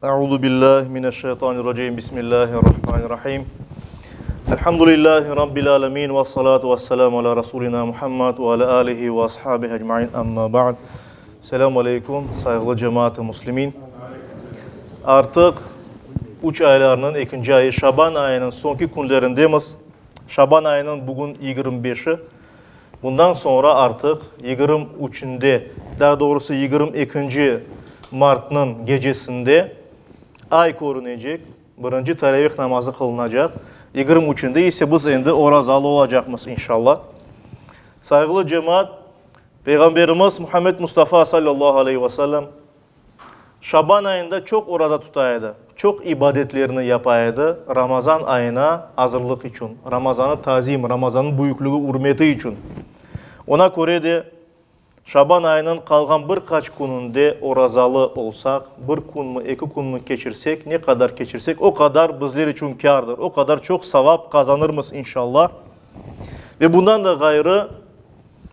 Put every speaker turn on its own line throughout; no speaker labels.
Euzu billahi mineşşeytanirracim. Bismillahirrahmanirrahim. Elhamdülillahi rabbil alamin ve salatu vesselamu ala rasulina Muhammed ve ala alihi ve ashabihi ecmaîn. Amma ba'd. Selamun aleyküm saygılı cemaat-i muslimin. Artık 3 aylarının ikinci ayı Şaban ayının sonki günlerindeyiz. Şaban ayının bugün 25'i. Bundan sonra artık 23'ünde, daha doğrusu 22. Mart'ın gecesinde ay korunacak. Birinci teravih namazı kılınacak. 23'ünde ise biz indi orazalı olacakmız inşallah. Saygılı cemaat, Peygamberimiz Muhammed Mustafa sallallahu aleyhi ve sellem Şaban ayında çok orada tutaydı. Çok ibadetlerini yapaydı. Ramazan ayına hazırlık için, Ramazan'ı tazim, Ramazan'ın büyüklüğü, hürmeti için. Ona göre de Şaban ayının kalgan birkaç gününde orazalı olsak, bir gün mü, 2 gün mü geçirsek, ne kadar geçirsek o kadar bizler için kârdır. O kadar çok sevap kazanırız inşallah. Ve bundan da gayrı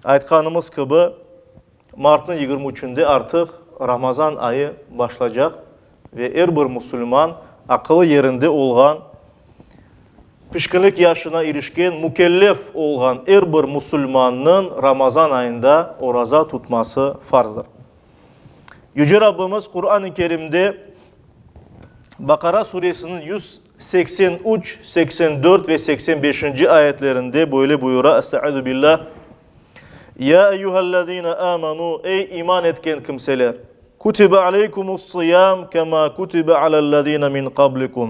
aytkanımız gibi Mart'ın 23'ünde artık Ramazan ayı başlayacak. Ve her bir Müslüman akıllı yerinde olan, pişkinlik yaşına erişken, mükellef olan her bir Müslümanın Ramazan ayında oraza tutması farzdır. Yüce Rabbimiz Kur'an-ı Kerim'de Bakara suresinin 183, 84 ve 85. ayetlerinde böyle buyura. Estaizu billah. Ya eyyühellezine amanu, ey iman etken kimseler. Kutibe aleykumus-siyam kema kutibe alellezine min qablikum.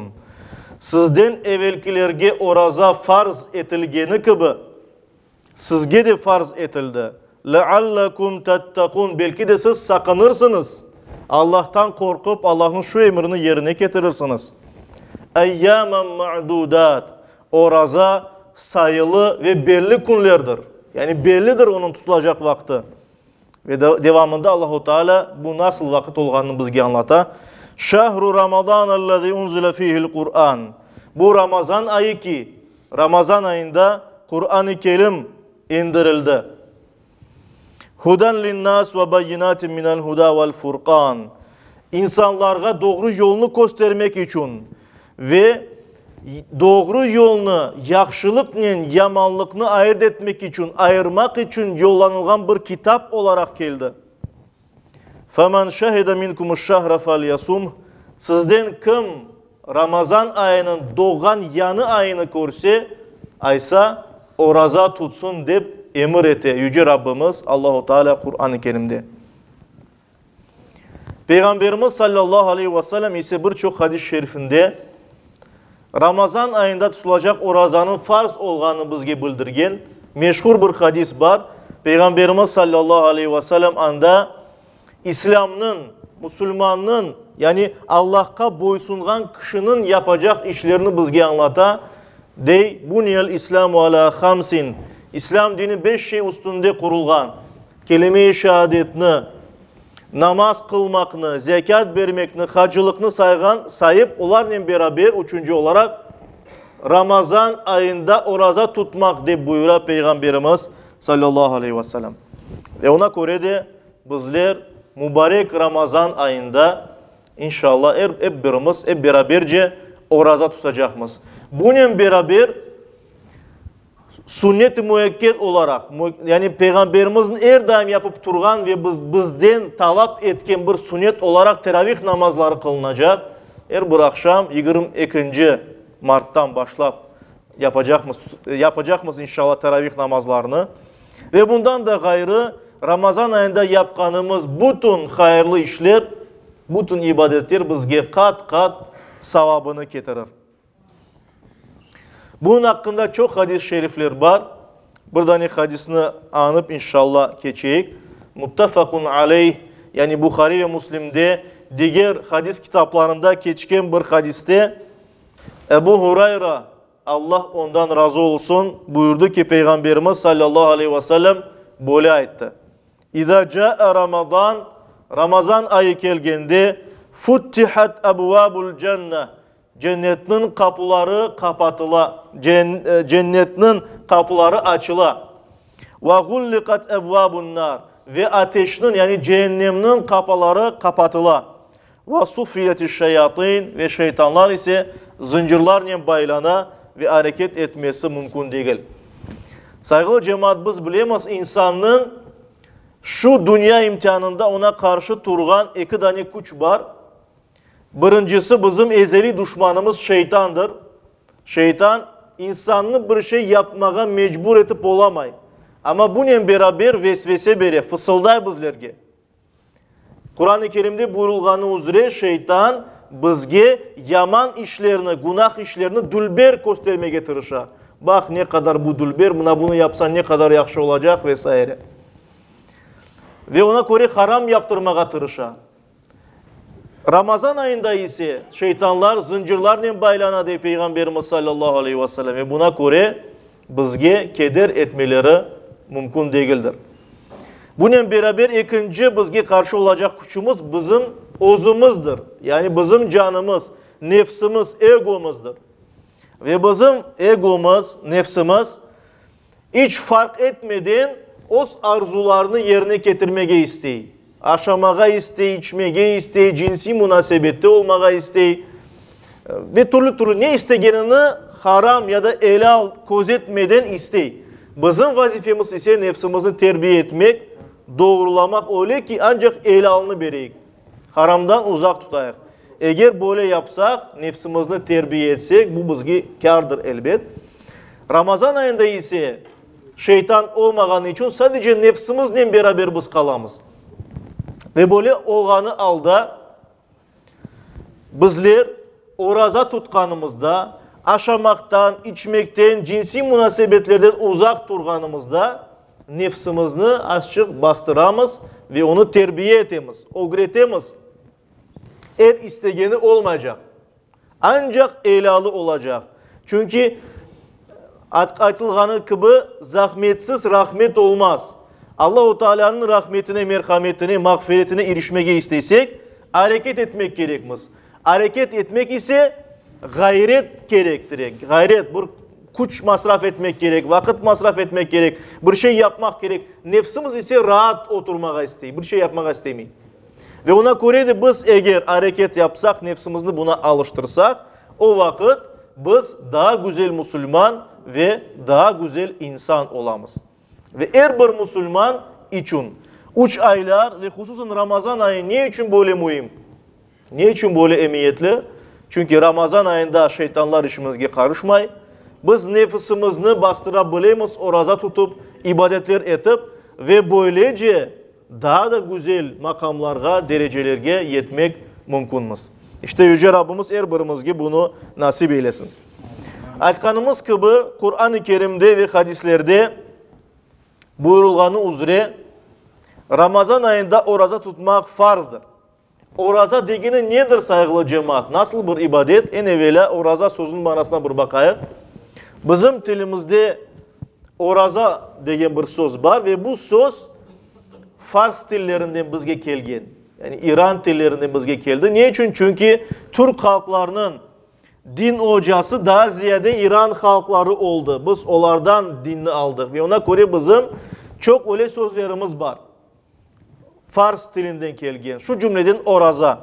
Sizden evvelkilerge oraza farz etilgeni gibi sizge de farz etildi. لَعَلَّكُمْ تَتَّقُونَ Belki de siz sakınırsınız. Allah'tan korkup Allah'ın şu emrini yerine getirirsiniz. اَيَّامًا مَعْدُودَاتٍ Oraza sayılı ve belli günlerdir. Yani bellidir onun tutulacak vakti. Ve devamında Allah-u Teala bu nasıl vakit olduğunu bizge anlata. Şahru Ramazan ellezî unzile fîhil Kur'an. Bu Ramazan ayı ki Ramazan ayında Kur'an-ı Kerim indirildi. Huden linnâs ve bayyinatin minel huda vel furqan. İnsanlara doğru yolunu göstermek için ve doğru yolunu yaxşılıkla yamanlıkını ayırt etmek için, ayırmak için yollanılan bir kitap olarak geldi. فَمَنْ شَهِدَ مِنْكُمُ الشَّهْرَ فَلْيَصُمْ Sizden kim Ramazan ayının doğan yanı ayını görse, aysa oraza tutsun deyip emir etti Yüce Rabbimiz Allah-u Teala Kur'an-ı Kerim'de. Peygamberimiz sallallahu aleyhi ve sellem ise birçok hadis-i şerifinde Ramazan ayında tutulacak orazanın farz olduğunu bizge bildirgen meşhur bir hadis var. Peygamberimiz sallallahu aleyhi ve sellem anda İslam'ın, Müslüman'ın yani Allah'a boysungan kişinin yapacak işlerini bizge anlata. Dey buniyel İslamu ala hamsin. İslam dini 5 şey üstünde kurulgan. Kelime-i şehadetini, namaz kılmakını, zekat vermekini, hacılıkını sayıp onlarla beraber 3. olarak Ramazan ayında oraza tutmak diye buyura Peygamberimiz sallallahu aleyhi ve sellem. Ve ona göre de bizler mübarek Ramazan ayında inşallah hep birimiz, hep beraberce oraza tutacağımız. Bununla beraber sünnet-i müekked olarak yani Peygamberimizin her daim yapıp durgan ve bizden talep etken bir sünnet olarak teravih namazları kılınacak. Her bir akşam 22. Mart'tan başlayıp yapacağımız inşallah teravih namazlarını. Ve bundan da gayrı Ramazan ayında yapkanımız bütün hayırlı işler, bütün ibadetler bizge kat kat savabını getirir. Bunun hakkında çok hadis-i şerifler var. Buradan hadisini anıp inşallah geçeyik. Muttafakun aleyh yani Bukhari ve Müslim'de diğer hadis kitaplarında geçken bir hadiste Ebu Hurayra Allah ondan razı olsun buyurdu ki Peygamberimiz sallallahu aleyhi ve sellem böyle ayette. İza ca'e Ramazan Ramazan ayı gelgende futtihat ebvabul cennet Cennetin kapıları kapatıla, cennetin kapıları açıla. Ve gullikat ebvabun nar ve ateşinin yani cehennemin kapıları kapatıla. ve suffiyetiş şeyatin ve şeytanlar ise zincirlerle baylana ve hareket etmesi mümkün değil. Saygılı cemaat, biz bilemiz insanın şu dünya imtihanında ona karşı turgan iki tane güç var. Birincisi bizim ezeli düşmanımız şeytandır. Şeytan insanını bir şey yapmaya mecbur etip olamay. Ama bununla beraber vesvese beri, fısılday bizlerge. Kur'an-ı Kerim'de buyurulganı üzere şeytan bizge yaman işlerini, günah işlerini dülber göstermeye getirirse. Bak ne kadar bu dülber, buna bunu yapsan ne kadar yakşı olacak vesaire. Ve ona göre haram yaptırmaya tırışa. Ramazan ayında ise şeytanlar zincirlerle baylanadı Peygamberimiz sallallahu aleyhi ve sellem. Ve buna göre bizge keder etmeleri mümkün değildir. Bununla beraber ikinci bizge karşı olacak gücümüz bizim özümüzdür. Yani bizim canımız, nefsimiz, egomuzdur. Ve bizim egomuz, nefsimiz hiç fark etmeden o arzularını yerine getirmeye isteği. Aşamaya isteği, içmeye isteği, cinsi münasebette olmaya isteği ve türlü ne isteğini haram ya da helal gözetmeden isteği. Bizim vazifemiz ise nefsimizi terbiye etmek, doğrulamak öyle ki ancak helalını vereyik. Haramdan uzak tutayıq. Eğer böyle yapsak, nefsimizi terbiye etsek, bu bizge kârdır elbet. Ramazan ayında ise şeytan olmagan için sadece nefsimizle beraber biz kalamız. Ve böyle olganı alda bizler oraza tutkanımızda, aşamaktan, içmekten, cinsi münasebetlerden uzak durganımızda nefsimizni açık bastıramız ve onu terbiye etemiz, öğretemiz. İstegeni olmayacak. Ancak helalı olacak. Çünkü aytılganı gibi zahmetsiz rahmet olmaz. Allah-u Teala'nın rahmetine, merhametine, mağfiretine erişmeye isteysek hareket etmek gerekmez. Hareket etmek ise gayret gerektirir. Gayret, bir güç masraf etmek gerek, vakit masraf etmek gerek, bir şey yapmak gerek. Nefsimiz ise rahat oturmaya isteyi, bir şey yapmaya istemeyin. Ve ona göre de biz eğer hareket yapsak, nefsimizi buna alıştırsak, o vakit biz daha güzel Müslüman ve daha güzel insan olamız. Ve her bir Müslüman için 3 aylar ve hususen Ramazan ayı ne için böyle mühim? Ne için böyle emniyetli? Çünkü Ramazan ayında şeytanlar işimizge karışmay. Biz nefsimizni bastırabilemiz, oraza tutup, ibadetler etip ve böylece daha da güzel makamlarga, derecelerge yetmek mümkünmüz. İşte Yüce Rabbimiz her birimizge bunu nasip eylesin. Aytkanımız gibi Kur'an-ı Kerim'de ve hadislerde buyurulganı üzere Ramazan ayında oraza tutmak farzdır. Oraza degeni nedir saygılı cemaat? Nasıl bir ibadet? En evvela oraza sözün manasına bir bakayıq. Bizim dilimizde oraza degen bir söz var ve bu söz Fars dillerinden bizge kelgen. Yani İran dillerinden bizge geldi. Niye için? Çünkü Türk halklarının din hocası daha ziyade İran halkları oldu. Biz onlardan dinini aldık ve ona göre bizim çok öyle sözlerimiz var. Fars dilinden kelgen. Şu cümleden oraza.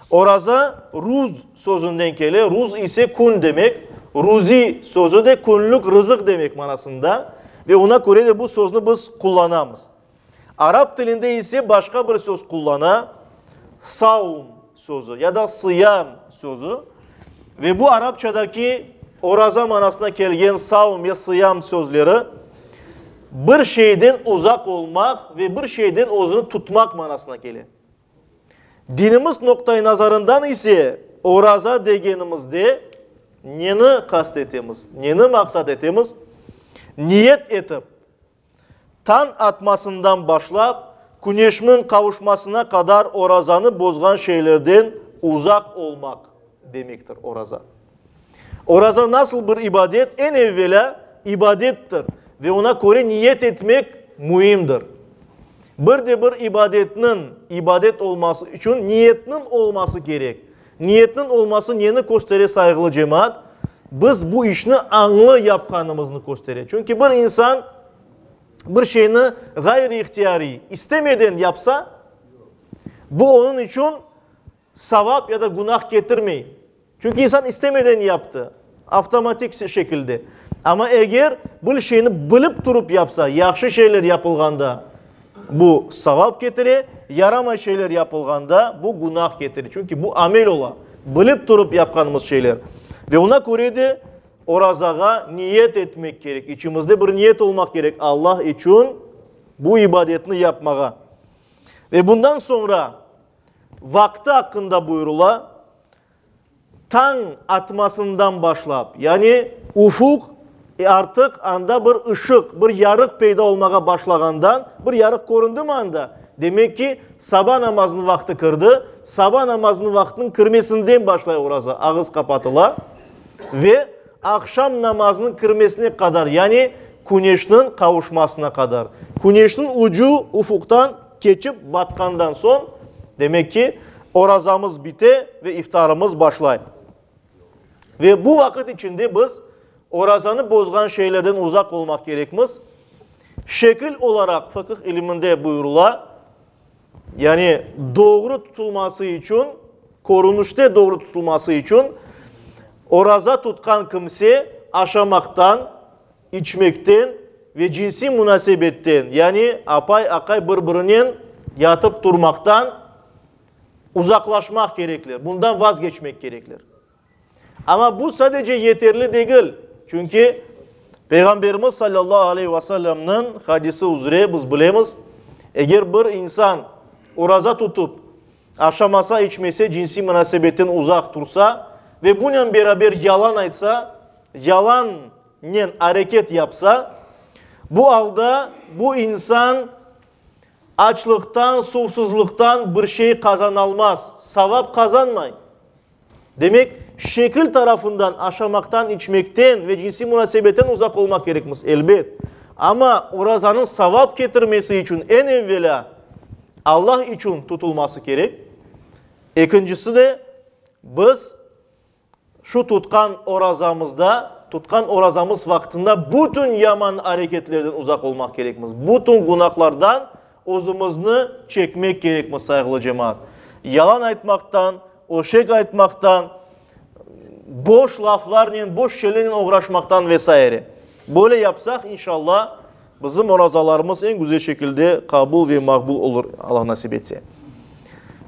Oraza ruz sözünden geliyor. Ruz ise kun demek. Ruzi sözü de kunluk rızık demek manasında. Ve ona göre de bu sözünü biz kullanamız. Arap dilinde ise başka bir söz kullana. Saum sözü ya da sıyam sözü. Ve bu Arapçadaki oraza manasına gelgen saum ya sıyam sözleri bir şeyden uzak olmak ve bir şeyden özünü tutmak manasına gelir. Dinimiz noktayı nazarından ise oraza degenimizde neni kastetimiz, neni maksat etimiz, niyet etip tan atmasından başlap güneşin kavuşmasına kadar orazanı bozgan şeylerden uzak olmak demektir oraza. Oraza nasıl bir ibadet? En evvela ibadettir ve ona göre niyet etmek mühimdir. Bir de bir ibadetinin ibadet olması için niyetinin olması gerek. Niyetinin olması neyini gösterir saygılı cemaat? Biz bu işini anlı yapkanımızını gösterir. Çünkü bir insan bir şeyini gayri ihtiyari istemeden yapsa bu onun için savap ya da günah getirmeyin. Çünkü insan istemeden yaptı. Avtomatik şekilde. Ama eğer bu şeyini bilip durup yapsa, yaxşı şeyler yapılganda bu savap getirir, yarama şeyler yapılganda bu günah getirir. Çünkü bu amel ola. Bilip durup yapkanımız şeyler. Ve ona göre de orazağa niyet etmek gerek. İçimizde bir niyet olmak gerek. Allah için bu ibadetini yapmağa. Ve bundan sonra vakti hakkında buyurula tan atmasından başlayıp yani ufuk artık anda bir ışık, bir yarık peyda olmağa başlagandan bir yarık göründü mü anda? Demek ki sabah namazının vakti kırdı. Sabah namazının vaktinin kırmesinden başlıyor oraza. Ağız kapatıla. Ve akşam namazının kırmesine kadar yani güneşin kavuşmasına kadar. Güneşin ucu ufuktan geçip batkandan son demek ki orazamız bite ve iftarımız başlay. Ve bu vakit içinde biz orazanı bozgan şeylerden uzak olmak gerekmez. Şekil olarak fıkıh iliminde buyurula yani doğru tutulması için, korunuşta doğru tutulması için oraza tutkan kimse aşamaktan, içmekten ve cinsi münasebetten yani apay akay birbirinin yatıp durmaktan uzaklaşmak gereklir. Bundan vazgeçmek gereklir. Ama bu sadece yeterli değil. Çünkü Peygamberimiz sallallahu aleyhi ve sellem'nin hadisi üzere biz bilemiz. Eğer bir insan oraza tutup aşamasa içmese cinsi münasebetten uzak dursa ve bununla beraber yalan aytsa, yalanla hareket yapsa bu halde bu insan açlıktan, susuzluktan bir şey kazanılmaz. Savap kazanmayın. Demek şekil tarafından aşamaktan, içmekten ve cinsi münasebetten uzak olmak gerekmez elbet. Ama orazanın savap getirmesi için en evvela Allah için tutulması gerek. İkincisi de biz şu tutkan orazamız vaktinde bütün yaman hareketlerden uzak olmak gerekmez. Bütün günahlardan özümüzü çekmek gerekmez saygılı cemaat. Yalan aytmaktan, oşek aytmaktan, boş laflarla, boş şeylerle uğraşmaktan vesaire. Böyle yapsak inşallah bizim orazalarımız en güzel şekilde kabul ve makbul olur Allah nasip etse.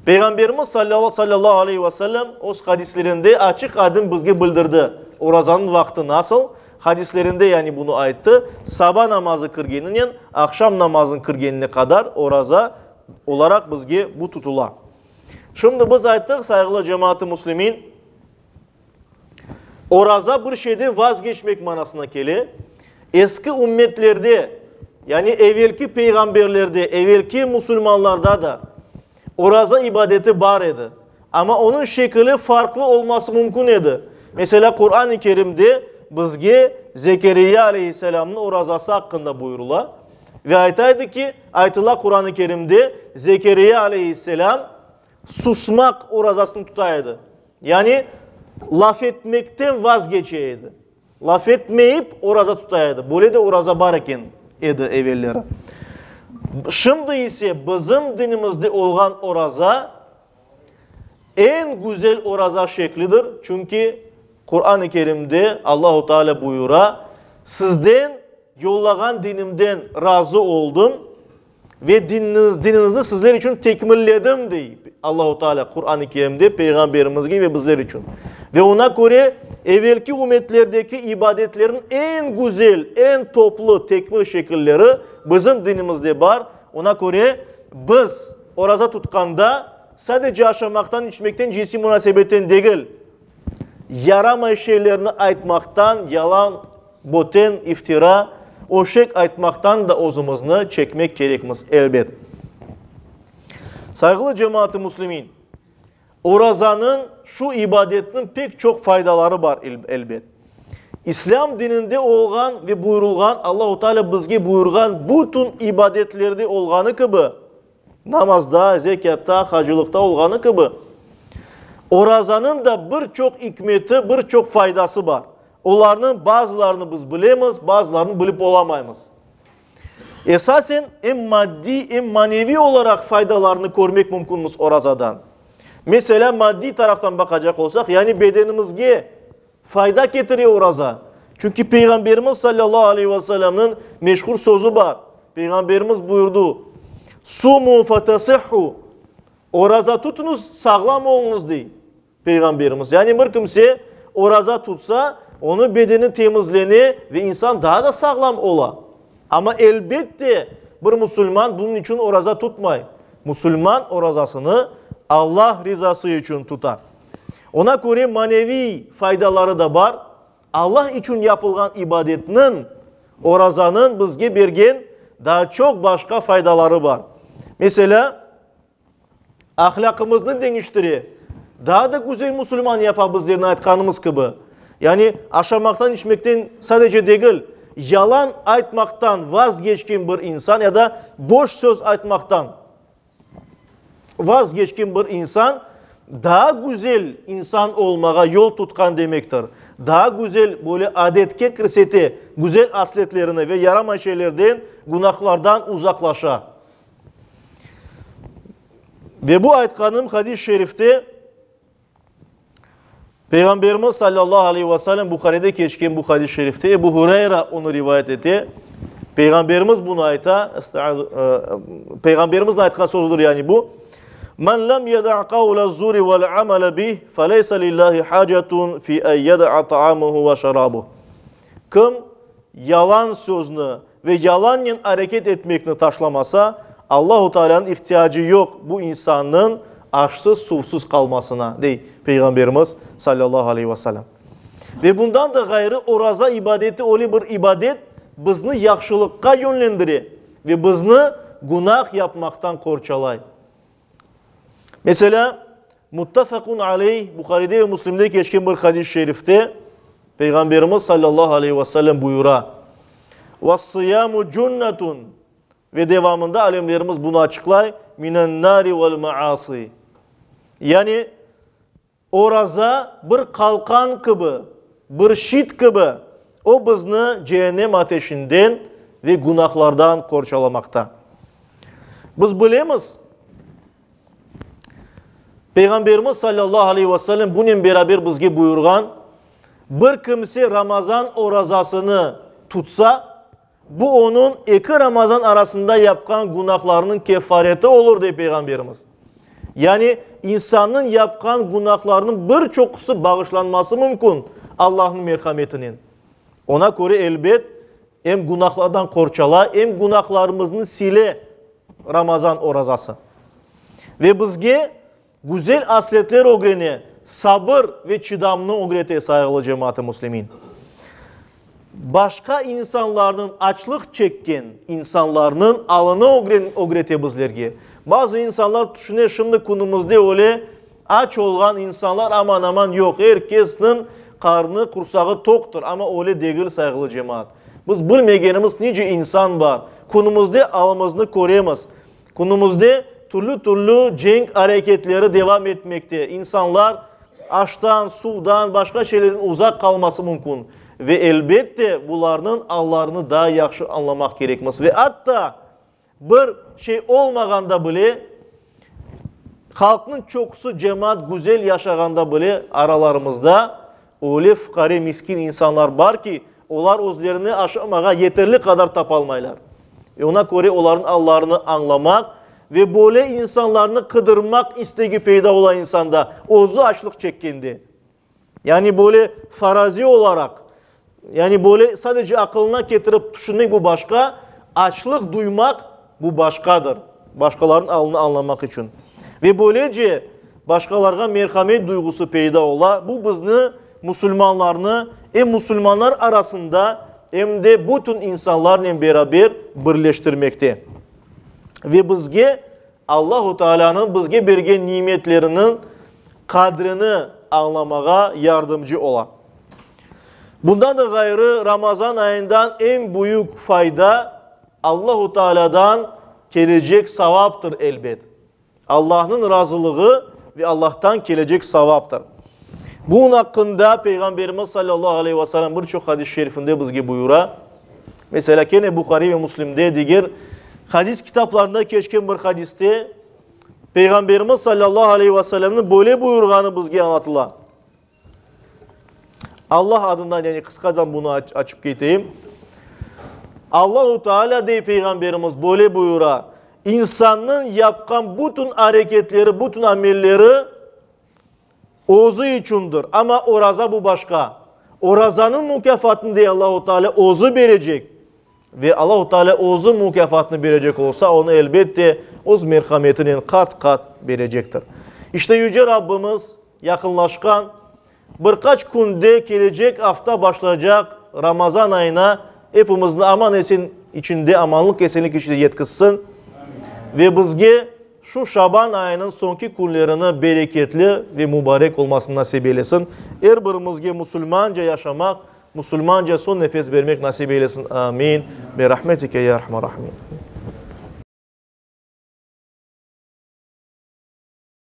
Peygamberimiz sallallahu aleyhi ve sellem o hadislerinde açık aydın bizge bildirdi. Orazanın vakti nasıl? Hadislerinde yani bunu ayıttı. Sabah namazı kırgeninin, akşam namazın kırgenine kadar oraza olarak bizge bu tutula. Şimdi biz ayttık saygılı cemaat-i muslimin. Oraza bir şeyde vazgeçmek manasına geliyor. Eski ümmetlerde yani evvelki peygamberlerde, evvelki Müslümanlarda da oraza ibadeti var idi. Ama onun şekli farklı olması mümkün idi. Mesela Kur'an-ı Kerim'de bizge Zekeriya aleyhisselamın orazası hakkında buyurula. Ve aytaydı ki aytıla Kur'an-ı Kerim'de Zekeriya aleyhisselam susmak orazasını tutaydı. Yani laf etmekten vazgeçeydi. Laf etmeyip oraza tutaydı. Böyle de oraza bareken idi evvelleri. Şimdi ise bizim dinimizde olan oraza en güzel oraza şeklidir. Çünkü Kur'an-ı Kerim'de Allahu Teala buyura sizden yollagan dinimden razı oldum ve dininizi sizler için tekmilledim deyip Allahu Teala Kur'an-ı Kerim'de peygamberimizge ve bizler için. Ve ona göre evvelki ümmetlerdeki ibadetlerin en güzel, en toplu tekmil şekilleri bizim dinimizde var. Ona göre biz oraza tutkanda sadece aşamaktan, içmekten, cinsi münasebetten değil, yaramay şeylerini aytmaktan, yalan, boten, iftira, oşek aytmaktan da özümüzü çekmek gerekmez elbet. Saygılı cemaat-i muslimin, orazanın şu ibadetinin pek çok faydaları var elbet. İslam dininde olgan ve buyurulgan, Allah-u Teala bizge buyurgan bütün ibadetlerde olganı gibi, namazda, zekatta, hacılıkta olganı gibi, orazanın da birçok hikmeti, birçok faydası var. Onların bazılarını biz bilemiz, bazılarını bilip olamayız. Esasen hem maddi hem manevi olarak faydalarını görmek mümkünmüz orazadan. Mesela maddi taraftan bakacak olsak, yani bedenimizge fayda getiriyor oraza. Çünkü Peygamberimiz sallallahu aleyhi ve sellem'in meşhur sözü var. Peygamberimiz buyurdu. Sumu fetasihhu. Oraza tutunuz, sağlam olunuz diye. Peygamberimiz. Yani bir kimse oraza tutsa, onun bedeni temizlenir ve insan daha da sağlam ola. Ama elbette bir Müslüman bunun için oraza tutmay. Müslüman orazasını Allah rızası için tutar. Ona göre manevi faydaları da var. Allah için yapılan ibadetinin, orazanın bizge bergen daha çok başka faydaları var. Mesela ahlakımızı değiştirir. Daha da güzel Müslüman yapabızlarını aytkanımız gibi. Yani aşamaktan içmekten sadece değil, yalan aytmaktan vazgeçkin bir insan ya da boş söz aytmaktan vazgeçkin bir insan daha güzel insan olmağa yol tutkan demektir. Daha güzel böyle adetke kirseti, güzel asletlerini ve yarama şeylerden, günahlardan uzaklaşa. Ve bu aytkanım hadis-i şerifte Peygamberimiz sallallahu aleyhi ve sellem Bukhari'de geçken bu hadis-i şerifte Ebu Hureyre onu rivayet etti. Peygamberimiz bunu ayta, Peygamberimizin aytkan sözüdür yani bu. Men lem yeda' kavle zuri vel amele bih feleyse lillahi hacetun fi en yeda' ta'amuhu ve şarabuhu. Kim yalan sözünü ve yalanla hareket etmekini taşlamasa Allah-u Teala'nın ihtiyacı yok bu insanın açsız susuz kalmasına değil Peygamberimiz sallallahu aleyhi ve sellem. Ve bundan da gayrı oraza ibadeti öyle bir ibadet bizni yaxşılıkka yönlendirir ve bizni günah yapmaktan korçalay. Mesela muttafakun aleyh Bukhari'de ve Müslim'de geçken bir hadis-i şerifte Peygamberimiz sallallahu aleyhi ve sellem buyura. وَالصِّيَامُ cünnetun ve devamında alimlerimiz bunu açıklay. مِنَ النَّارِ وَالْمَعَاصِي. Yani oraza bir kalkan gibi, bir şit gibi o bizni cehennem ateşinden ve günahlardan korçalamakta. Biz bilemiz. Peygamberimiz sallallahu aleyhi ve sellem bunun beraber bizge buyurgan bir kimse Ramazan orazasını tutsa bu onun iki Ramazan arasında yapkan günahlarının kefareti olur diye Peygamberimiz. Yani insanın yapkan günahlarının birçokusu bağışlanması mümkün Allah'ın merhametinin. Ona göre elbet hem günahlardan korçala hem günahlarımızın sile Ramazan orazası. Ve bizge güzel asletler öğreni, sabır ve çidamını öğrete saygılı cemaat-i muslimin. Başka insanların açlık çekken insanların alını öğrete bizlerge. Bazı insanlar düşünür şimdi günümüzde öyle aç olan insanlar aman aman yok. Herkesin karnı kursağı toktur ama öyle değil saygılı cemaat. Biz bilmeyenimiz nice insan var. Günümüzde alımızını koruyamaz. Günümüzde türlü cenk hareketleri devam etmekte. İnsanlar açtan, sudan, başka şeylerin uzak kalması mümkün. Ve elbette bunların Allah'ını daha yaxşı anlamak gerekmez. Ve hatta bir şey olmaganda bile halkın çokusu cemaat güzel yaşaganda bile aralarımızda öyle fukare miskin insanlar var ki onlar özlerini aşamağa yeterli kadar tapalmaylar. Ona göre onların Allah'ını anlamak ve böyle insanlarını kıdırmak isteği peyda olan insanda ozu açlık çekkendi. Yani böyle farazi olarak yani böyle sadece aklına getirip düşünmek bu başka, açlık duymak bu başkadır. Başkalarının alını anlamak için. Ve böylece başkalarına merhamet duygusu peyda ola. Bu bizni Müslümanlarını hem Müslümanlar arasında hem de bütün insanlarla beraber birleştirmekte. Ve bizge Allah-u Teala'nın bizge bergen nimetlerinin kadrini anlamağa yardımcı ola. Bundan da gayrı Ramazan ayından en büyük fayda Allah-u Teala'dan gelecek savaptır elbet. Allah'ın razılığı ve Allah'tan gelecek savaptır. Bunun hakkında Peygamberimiz sallallahu aleyhi ve sellem birçok hadis-i şerifinde bizge buyura. Mesela gene Bukhari ve Müslim'de diğer hadis kitaplarında geçken bir hadiste Peygamberimiz sallallahu aleyhi ve sellem'in böyle buyurganı bizge anlatılan. Allah adından yani kıskadan bunu açıp geçeyim. Allahu Teala dey Peygamberimiz böyle buyura. İnsanın yapkan bütün hareketleri, bütün amelleri ozu içindir. Ama oraza bu başka. Orazanın mükafatını diye Allahu Teala ozu verecek. Ve Allahu Teala ozu mükafatını verecek olsa onu elbette oz merhametinin kat kat verecektir. İşte Yüce Rabbimiz yakınlaşkan birkaç günde gelecek hafta başlayacak Ramazan ayına hepimizin aman esin içinde, amanlık esenlik içinde yetkizsin. Ve bizge şu Şaban ayının sonki günlerini bereketli ve mübarek olmasını nasip eylesin. Her birimizge Müslümanca yaşamak, Müslümanca son nefes vermek nasip eylesin. Amin. Bi rahmetike ya Rahman Rahim.